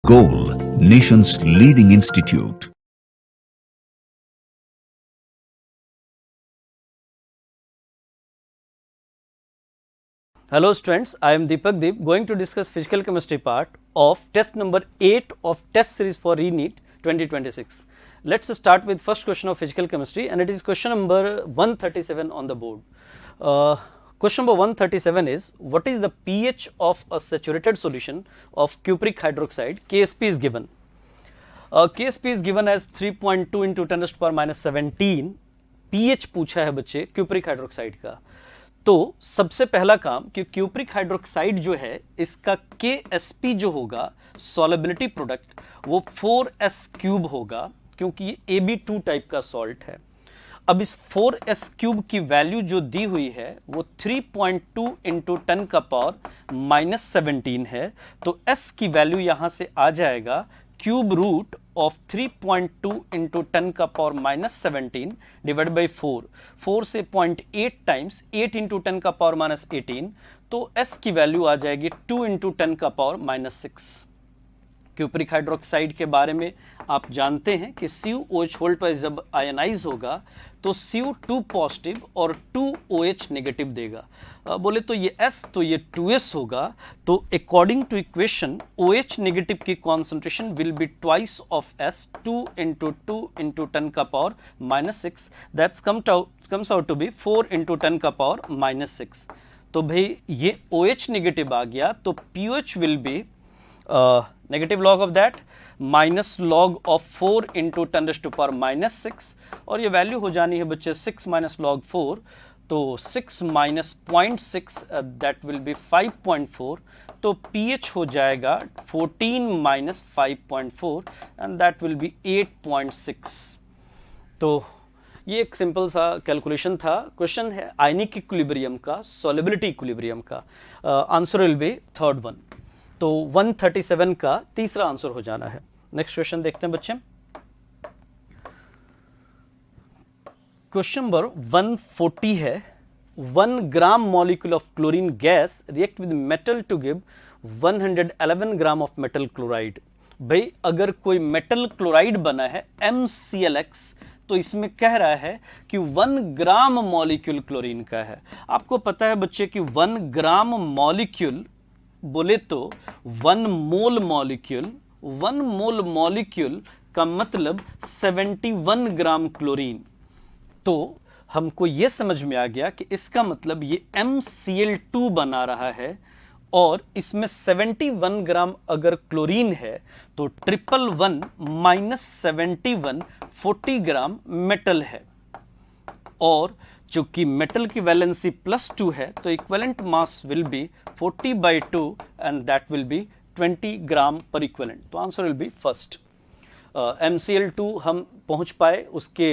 Goal, nation's leading institute. Hello students, I am Deepak Deep going to discuss physical chemistry part of test number 8 of test series for ReNEET 2026. Let's start with first question of physical chemistry and it is question number 137 on the board. Question number 137 is, what is the pH of a saturated solution of cupric hydroxide? KSP is given. KSP is given as 3.2 into 10 to the power minus 17. pH पूछा है बच्चे cupric hydroxide का. तो सबसे पहला काम कि cupric hydroxide जो है इसका KSP जो होगा सॉलेबिलिटी प्रोडक्ट वो 4s क्यूब होगा क्योंकि ये AB2 टाइप का सॉल्ट है. अब इस 4s क्यूब की वैल्यू जो दी हुई है वो 3.2 इंटू 10 का पावर माइनस 17 है. तो s की वैल्यू यहां से आ जाएगा क्यूब रूट ऑफ 3.2 इंटू 10 का पावर माइनस 17 डिवाइड बाई 4 से 0.8 टाइम्स 8 इंटू 10 का पावर माइनस 18. तो s की वैल्यू आ जाएगी 2 इंटू 10 का पावर माइनस 6. क्यूप्रिक हाइड्रोक्साइड के बारे में आप जानते हैं कि CuOH होल्ड वाइज जब आयनाइज होगा तो Cu2 पॉजिटिव और 2OH नेगेटिव देगा. बोले तो ये S तो ये 2S होगा. तो according to equation OH negative की concentration will be twice of S 2 into 10 का power minus 6 that's comes out to be 4 into 10 का पावर माइनस 6. तो भाई ये OH नेगेटिव आ गया तो POH will be negative log of that minus log of 4 into 10 to the power minus 6 और ये value हो जानी है बच्चे 6 minus log 4. तो 6 minus 0.6 that will be 5.4. तो pH हो जाएगा 14 minus 5.4 and that will be 8.6. तो ये एक सिंपल सा कैलकुलेशन था. क्वेश्चन है आयनिक इक्विलिब्रियम का, सॉल्युबिलिटी इक्विलिब्रियम का. Answer will B third one. तो 137 का तीसरा आंसर हो जाना है. नेक्स्ट क्वेश्चन देखते हैं बच्चे. क्वेश्चन नंबर 140 है. 1 gram molecule of chlorine gas react with metal to give 111 gram of metal chloride. भाई अगर कोई मेटल क्लोराइड बना है MClX तो इसमें कह रहा है कि 1 ग्राम मॉलिक्यूल क्लोरीन का है. आपको पता है बच्चे कि 1 ग्राम मॉलिक्यूल बोले तो 1 मोल मॉलिक्यूल का मतलब 71 ग्राम क्लोरीन. तो हमको यह समझ में आ गया कि इसका मतलब ये MCl2 बना रहा है और इसमें 71 ग्राम अगर क्लोरीन है तो 111 माइनस 71 40 ग्राम मेटल है. और चूंकि मेटल की वैलेंसी +2 है तो equivalent mass will be 40/2 and that will B 20 ग्राम पर इक्विवेलेंट. तो answer will B first. MCl2 हम पहुंच पाए उसके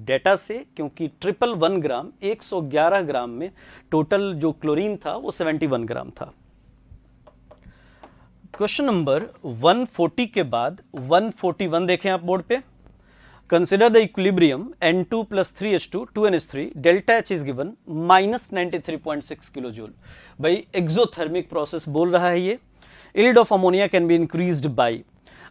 डेटा से क्योंकि 111 ग्राम 111 ग्राम में टोटल जो क्लोरीन था वो 71 ग्राम था. क्वेश्चन नंबर 140 के बाद 141 देखें आप बोर्ड पे. Consider the equilibrium N2 plus 3H2 2NH3 delta H is given minus 93.6 kilojoule. भाई exothermic process बोल रहा है ये. Yield of ammonia can be increased by.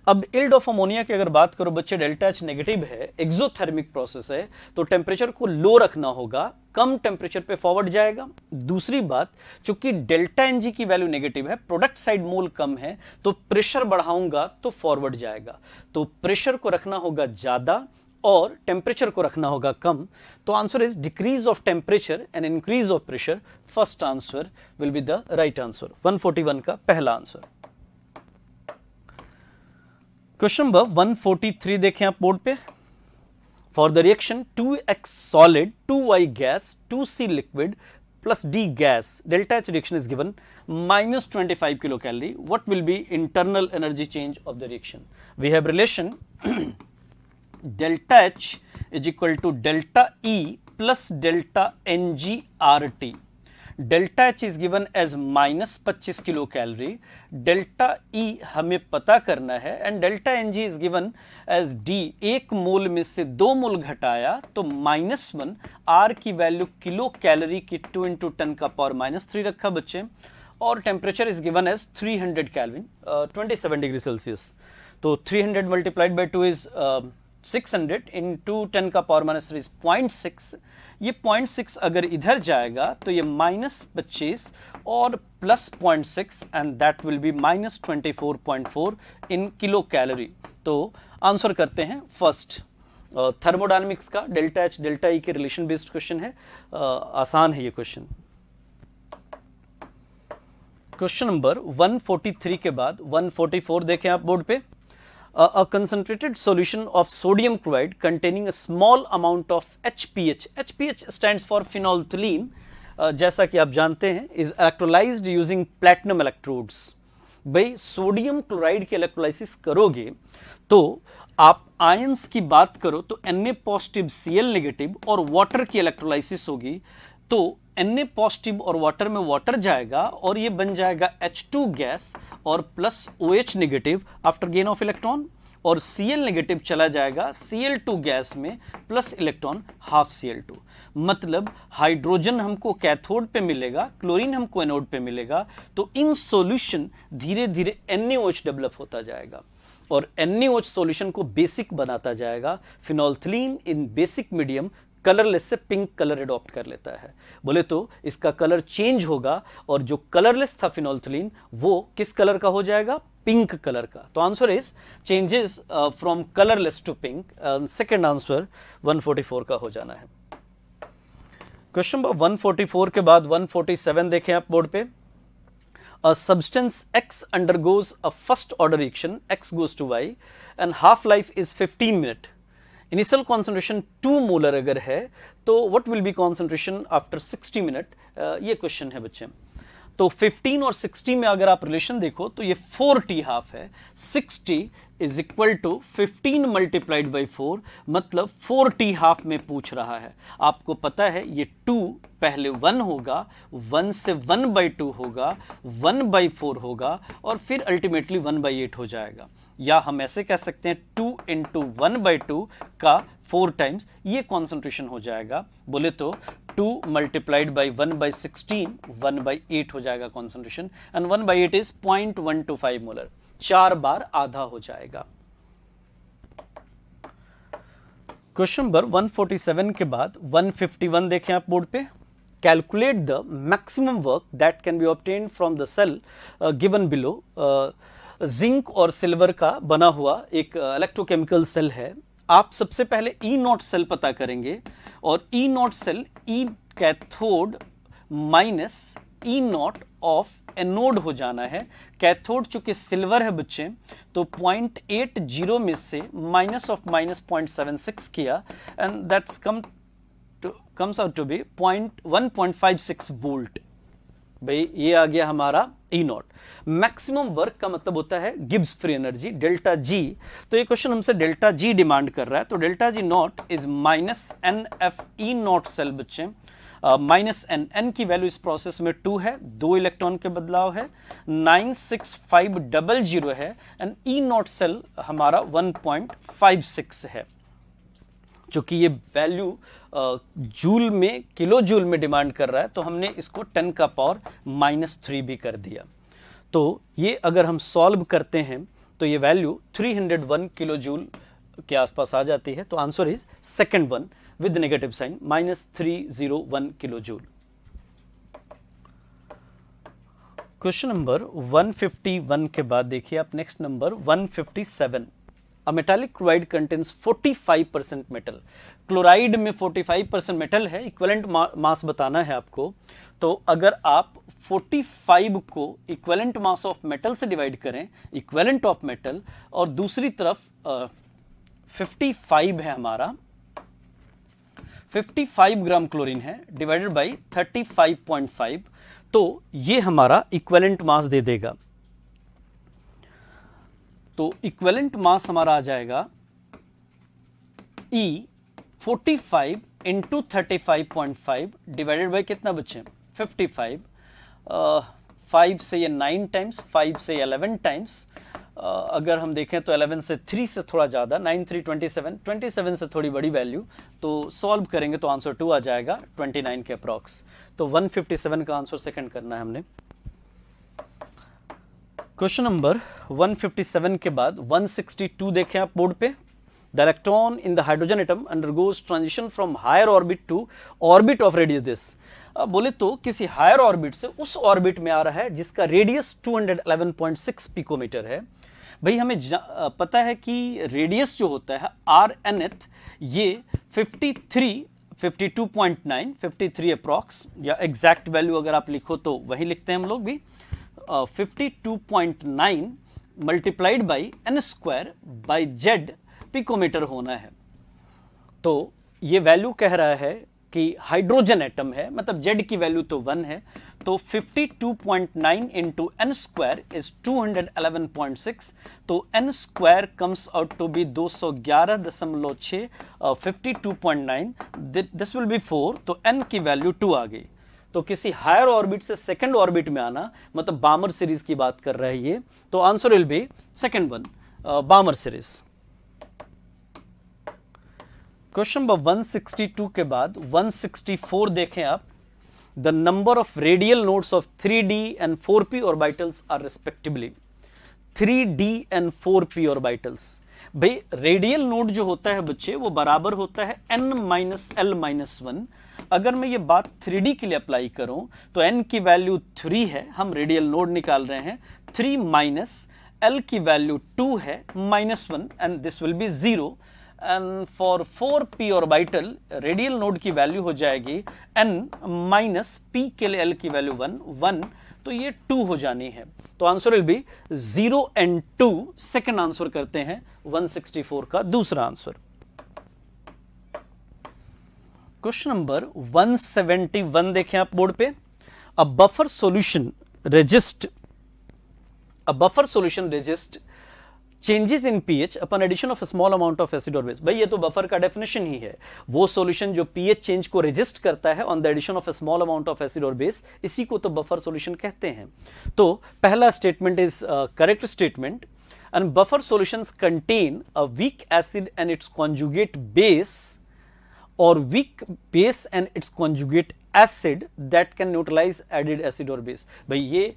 अब yield of ammonia की अगर बात करो बच्चे डेल्टा H नेगेटिव है, एक्सोथर्मिक प्रोसेस है तो टेम्परेचर को लो रखना होगा, कम टेम्परेचर पे फॉरवर्ड जाएगा. दूसरी बात चूंकि डेल्टा Ng की वैल्यू नेगेटिव है, प्रोडक्ट साइड मोल कम है तो प्रेशर बढ़ाऊंगा तो फॉरवर्ड जाएगा. तो प्रेशर को रखना होगा ज्यादा और टेम्परेचर को रखना होगा कम. तो answer is decrease of temperature and increase of pressure. First answer will be the right answer. 141 का पहला आंसर. क्वेश्चन नंबर 143 देखें आप बोर्ड पे. For the reaction 2x solid 2y gas 2c liquid plus d gas delta H reaction is given minus 25 kilocalorie. What will be internal energy change of the reaction? We have relation delta H is equal to delta E plus delta NgRT. Delta H is given as minus 25 kilo calorie. Delta E हमें पता करना है and delta Ng is given as D. 1 mole में से 2 मोल घटाया तो -1. R की value kilo calorie की 2 इंटू 10 का पावर -3 रखा बच्चे. और temperature is given as 300 kelvin 27 degree Celsius. तो 300 मल्टीप्लाइड बाई 2 इज 600 इंटू 10 का पावर माइनस 3 इज 0.6। ये 0.6 अगर इधर जाएगा तो ये -25 और plus 0.6 and that will B -24.4 in kilo calorie. तो आंसर करते हैं फर्स्ट। थर्मोडायनेमिक्स का डेल्टा एच डेल्टा ई के रिलेशन बेस्ड क्वेश्चन है, आसान है ये क्वेश्चन। क्वेश्चन नंबर 143 के बाद 144 देखें आप बोर्ड पे। A concentrated solution of sodium chloride containing a small amount of HPH, HPH stands for phenolphthalein, जैसा कि आप जानते हैं, is electrolyzed using platinum electrodes। भाई सोडियम क्लोराइड के इलेक्ट्रोलाइसिस करोगे तो आप आयंस की बात करो तो Na पॉजिटिव Cl नेगेटिव और वाटर की इलेक्ट्रोलाइसिस होगी तो Na पॉजिटिव और वाटर में वाटर जाएगा और ये बन जाएगा H2 गैस और plus OH negative after gain of electron, और Cl नेगेटिव चला जाएगा Cl2 गैस में प्लस इलेक्ट्रॉन हाफ Cl2। मतलब हाइड्रोजन हमको कैथोड पे मिलेगा, क्लोरीन हमको एनोड पे मिलेगा। तो इन सॉल्यूशन धीरे धीरे NaOH डेवलप होता जाएगा और NaOH सॉल्यूशन को बेसिक बनाता जाएगा। फिनोल्फथलीन इन बेसिक मीडियम कलरलेस से पिंक कलर एडॉप्ट कर लेता है। बोले तो इसका कलर चेंज होगा और जो कलरलेस था फिनोल्फथलीन वो किस कलर का हो जाएगा? पिंक कलर का। तो answer is changes from colourless to pink. Second answer 144 का हो जाना है। क्वेश्चन नंबर 144 के बाद 147 देखें आप बोर्ड पे। A substance X undergoes a first order reaction, X goes to Y, and half life is 15 minutes. Initial concentration 2 molar अगर है तो what will be concentration after 60 minute? ये क्वेश्चन है बच्चे। तो 15 और 60 में अगर आप रिलेशन देखो तो ये 4t हाफ है। 60 is equal to 15 multiplied by 4, मतलब 4t हाफ में पूछ रहा है। आपको पता है ये 2 पहले 1 होगा, 1 से 1/2 होगा, 1/4 होगा और फिर अल्टीमेटली 1/8 हो जाएगा। या हम ऐसे कह सकते हैं 2 इंटू 1/2 का 4 टाइम्स ये कॉन्सेंट्रेशन हो जाएगा। बोले तो 2 मल्टीप्लाइड बाई 1/16 1/8 हो जाएगा कॉन्सेंट्रेशन, एंड 1/8 इज 0.125 मोलर, 4 बार आधा हो जाएगा। क्वेश्चन नंबर 147 के बाद 151 देखें आप बोर्ड पे। Calculate the maximum work that can be obtained from the cell given below. Zinc और सिल्वर का बना हुआ एक इलेक्ट्रोकेमिकल सेल है। आप सबसे पहले E0 सेल पता करेंगे और E0 cell E cathode minus E0 of anode हो जाना है। कैथोड चूंकि सिल्वर है बच्चे तो 0.80 में से माइनस ऑफ माइनस 0.76 किया and that's comes out to be 1.56 volt. भाई ये आ गया हमारा E0। मैक्सिमम वर्क का मतलब होता है Gibbs free energy delta G. तो ये क्वेश्चन हमसे डेल्टा जी डिमांड कर रहा है, तो delta G naught is minus NF E0 cell बच्चे। माइनस एन की वैल्यू इस प्रोसेस में 2 है, 2 इलेक्ट्रॉन के बदलाव है, 96500 है एंड E0 सेल हमारा 1.56 है। चूंकि ये वैल्यू जूल में किलो जूल में डिमांड कर रहा है तो हमने इसको 10 का पावर -3 भी कर दिया। तो ये अगर हम सॉल्व करते हैं तो ये वैल्यू 301 किलो जूल के आसपास आ जाती है। तो answer is second one with negative sign -301 kilo joule. Question number 151 के बाद देखिए आप next number 157। A metallic chloride contains 45% metal। Chloride में 45% मेटल है, इक्विवेलेंट मास बताना है आपको। तो अगर आप 45 को इक्विवेलेंट मास ऑफ मेटल से डिवाइड करें, इक्विवेलेंट ऑफ मेटल, और दूसरी तरफ 55 है हमारा, 55 ग्राम क्लोरीन है डिवाइडेड बाई 35.5, तो ये हमारा इक्विवेलेंट मास दे देगा। तो इक्विवेलेंट मास हमारा आ जाएगा E 45 इंटू 35.5 डिवाइडेड बाई कितना बच्चे 55। 5 से ये 9 टाइम्स, 5 से 11 टाइम्स, अगर हम देखें तो 11 से 3 से थोड़ा ज़्यादा, 9 3 27, 27 से थोड़ी बड़ी वैल्यू। तो सॉल्व करेंगे तो आंसर 2 आ जाएगा 29 के अप्रॉक्स। तो 157 का आंसर सेकंड करना है हमने। क्वेश्चन नंबर 157 के बाद 162 देखें आप बोर्ड पे। The electron in the hydrogen atom undergoes transition from higher orbit to orbit of radius this. बोले तो किसी हायर ऑर्बिट से उस ऑर्बिट में आ रहा है जिसका रेडियस 211.6 पिकोमीटर है। भाई हमें पता है कि रेडियस जो होता है आर एन एथ ये 52.9 53 अप्रॉक्स, या एग्जैक्ट वैल्यू अगर आप लिखो तो वही लिखते हैं हम लोग भी, 52.9 multiplied by n square by Z picometre होना है। तो ये वैल्यू कह रहा है कि हाइड्रोजन एटम है, मतलब जेड की वैल्यू तो 1 है, तो 52.9 इंटू एन स्क्वायर इज 211.6, तो n square comes out to be 211.6, 52.9 this will be 4, तो एन की वैल्यू 2 आ गई। तो किसी हायर ऑर्बिट से सेकंड ऑर्बिट में आना मतलब बामर सीरीज की बात कर रहा है ये, तो answer will be second one, Balmer series. Question number 162 के बाद 164 देखें आप। The number of radial nodes of 3d and 4p orbitals are respectively 3d and 4p orbitals. भाई रेडियल नोड जो होता है बच्चे वो बराबर होता है n-l-1। अगर मैं ये बात 3d के लिए अप्लाई करूं तो n की वैल्यू 3 है, हम रेडियल नोड निकाल रहे हैं, 3 माइनस l की वैल्यू 2 है -1 and this will B 0। And for 4p orbital radial node की वैल्यू हो जाएगी n माइनस p के लिए l की वैल्यू 1, तो ये 2 हो जानी है। तो answer will B 0 and 2। Second answer करते हैं 164 का दूसरा आंसर। क्वेश्चन नंबर 171 देखें आप बोर्ड पे। A buffer solution resist changes in pH upon addition of small amount of acid और बेस। भाई ये तो बफर का डेफिनेशन ही है, वो सॉल्यूशन जो पीएच चेंज को रेजिस्ट करता है on the addition of small amount of acid और बेस, इसी को तो बफर सॉल्यूशन कहते हैं। तो पहला statement is correct statement, and buffer solutions contain a weak acid and its conjugate base और weak base and its conjugate acid that can neutralize added acid और बेस। भाई ये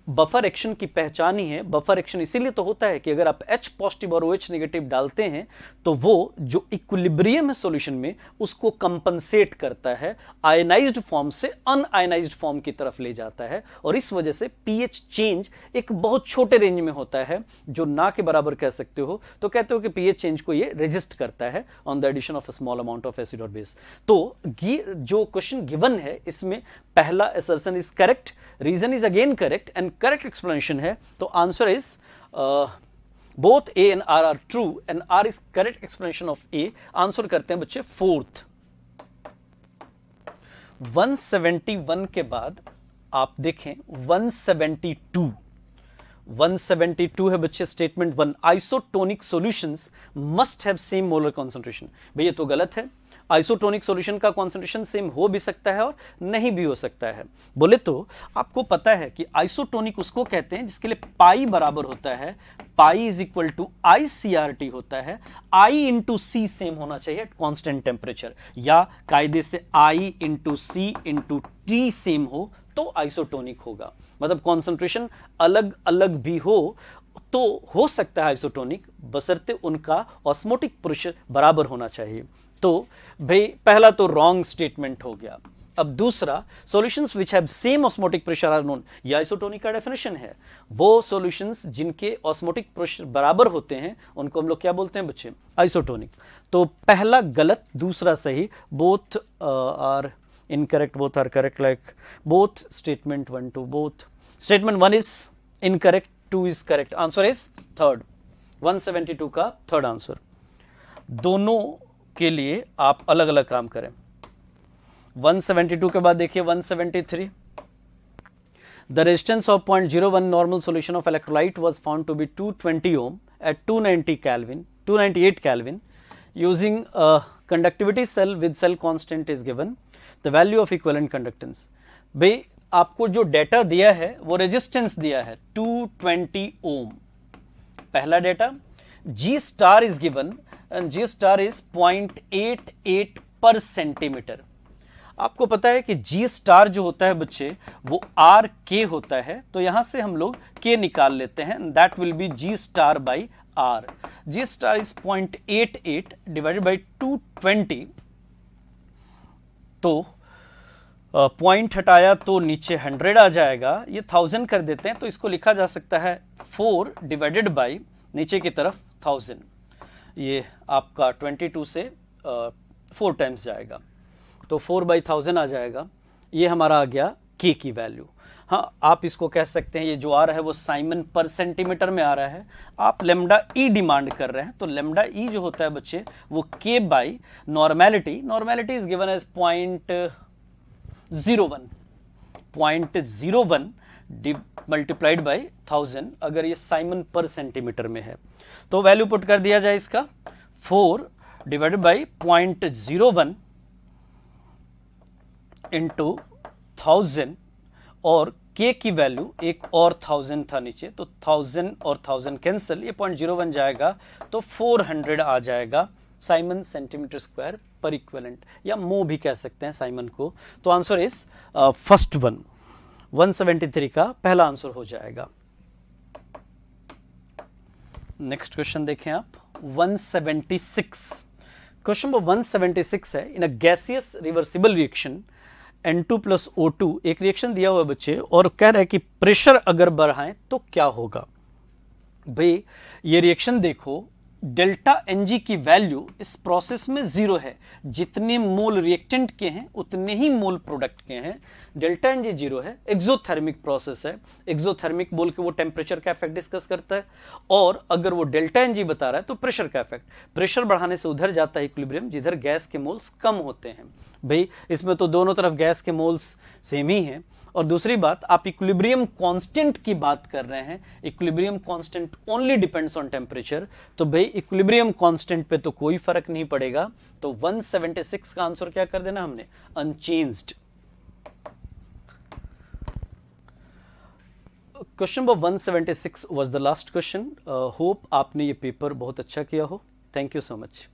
बफर एक्शन की पहचान ही है। बफर एक्शन इसीलिए तो होता है कि अगर आप H पॉजिटिव और OH नेगेटिव डालते हैं तो वो जो इक्विलिब्रियम है सॉल्यूशन में उसको कंपनसेट करता है, आयनाइज्ड फॉर्म से अनआयनाइज्ड फॉर्म की तरफ ले जाता है, और इस वजह से पीएच चेंज एक बहुत छोटे रेंज में होता है, जो ना के बराबर कह सकते हो, तो कहते हो कि पीएच चेंज को ये रेजिस्ट करता है on the addition of small amount of acid और बेस। तो जो क्वेश्चन गिवन है इसमें पहला assertion is correct, reason is again correct and correct explanation है, तो answer is both A and R are true and R is correct explanation of A. Answer करते हैं बच्चे फोर्थ। 171 के बाद आप देखें 172 है बच्चे। Statement 1, isotonic solutions must have same molar concentration. भैया तो गलत है, आइसोटोनिक सॉल्यूशन का कॉन्सेंट्रेशन सेम हो भी सकता है और नहीं भी हो सकता है। बोले तो आपको पता है कि आइसोटोनिक उसको कहते हैं जिसके लिए पाई बराबर होता है, pi is equal to ICRT होता है, I इंटू C सेम होना चाहिए एट कॉन्स्टेंट टेम्परेचर, या कायदे से I into C into T same हो तो आइसोटोनिक होगा। मतलब कॉन्सेंट्रेशन अलग अलग भी हो तो हो सकता है आइसोटोनिक, बशर्ते उनका ऑस्मोटिक प्रेशर बराबर होना चाहिए। तो भाई पहला तो रॉन्ग स्टेटमेंट हो गया। अब दूसरा, solutions which have same osmotic pressure are known, ये आइसोटोनिक का डेफिनेशन है। वो सॉल्यूशंस जिनके ऑस्मोटिक प्रेशर बराबर होते हैं उनको हम लोग क्या बोलते हैं बच्चे, आइसोटोनिक। तो पहला गलत, दूसरा सही, both are incorrect, both are correct, like both statement 1 2, both statement 1 is incorrect, 2 is correct, answer is third. 172 का थर्ड आंसर। दोनों के लिए आप अलग अलग काम करें। 172 के बाद देखिए 173, the resistance of 0.01 normal solution of electrolyte was found to be 220 ohm at 298 Kelvin using conductivity cell with cell constant is given, the value of equivalent conductance. भाई आपको जो डेटा दिया है वो रेजिस्टेंस दिया है 220 ओम, पहला data. G star is given and G star is 0.88 पर सेंटीमीटर। आपको पता है कि G स्टार जो होता है बच्चे वो आर के होता है, तो यहां से हम लोग के निकाल लेते हैं, that will be G star by R. G star is 0.88 divided by 220, तो पॉइंट हटाया तो नीचे 100 आ जाएगा, ये 1000 कर देते हैं, तो इसको लिखा जा सकता है 4 डिवाइडेड बाई नीचे की तरफ 1000. ये आपका 22 से 4 टाइम्स जाएगा, तो 4/1000 आ जाएगा. ये हमारा आ गया के की वैल्यू. हाँ, आप इसको कह सकते हैं, ये जो आ रहा है वो साइमन पर सेंटीमीटर में आ रहा है. आप लेमडा ई डिमांड कर रहे हैं, तो लेमडा ई जो होता है बच्चे वो K by normality. Normality is given as 0.01 multiplied by 1000, अगर ये साइमन पर सेंटीमीटर में है. तो वैल्यू पुट कर दिया जाए इसका 4 डिवाइडेड बाई 0.01 इंटू 1000, और के की वैल्यू एक और 1000 था नीचे, तो 1000 और 1000 कैंसिल, ये 0.01 जाएगा, तो 400 आ जाएगा साइमन सेंटीमीटर स्क्वायर पर इक्विवेलेंट, या मो भी कह सकते हैं साइमन को. तो आंसर इज फर्स्ट वन, 173 का पहला आंसर हो जाएगा. नेक्स्ट क्वेश्चन देखें आप, 176. क्वेश्चन नंबर 176 है, in a gaseous reversible reaction N2 plus O2, एक रिएक्शन दिया हुआ है बच्चे, और कह रहा है कि प्रेशर अगर बढ़ाएं तो क्या होगा. भाई ये रिएक्शन देखो, डेल्टा Ng की वैल्यू इस प्रोसेस में 0 है. जितने मोल रिएक्टेंट के हैं उतने ही मोल प्रोडक्ट के हैं. डेल्टा Ng 0 है, एक्सोथर्मिक प्रोसेस है. एक्सोथर्मिक बोल के वो टेम्परेचर का इफेक्ट डिस्कस करता है, और अगर वो डेल्टा Ng बता रहा है तो प्रेशर का इफेक्ट. प्रेशर बढ़ाने से उधर जाता है इक्विलिब्रियम जिधर गैस के मोल्स कम होते हैं. भाई इसमें तो दोनों तरफ गैस के मोल्स सेम ही हैं. और दूसरी बात, आप इक्विलिब्रियम कांस्टेंट की बात कर रहे हैं. Equilibrium constant only depends on temperature, तो भाई इक्विलिब्रियम कांस्टेंट पे तो कोई फर्क नहीं पड़ेगा. तो 176 का आंसर क्या कर देना हमने, unchanged. Question number 176 was the last question. Hope आपने ये पेपर बहुत अच्छा किया हो. Thank you so much.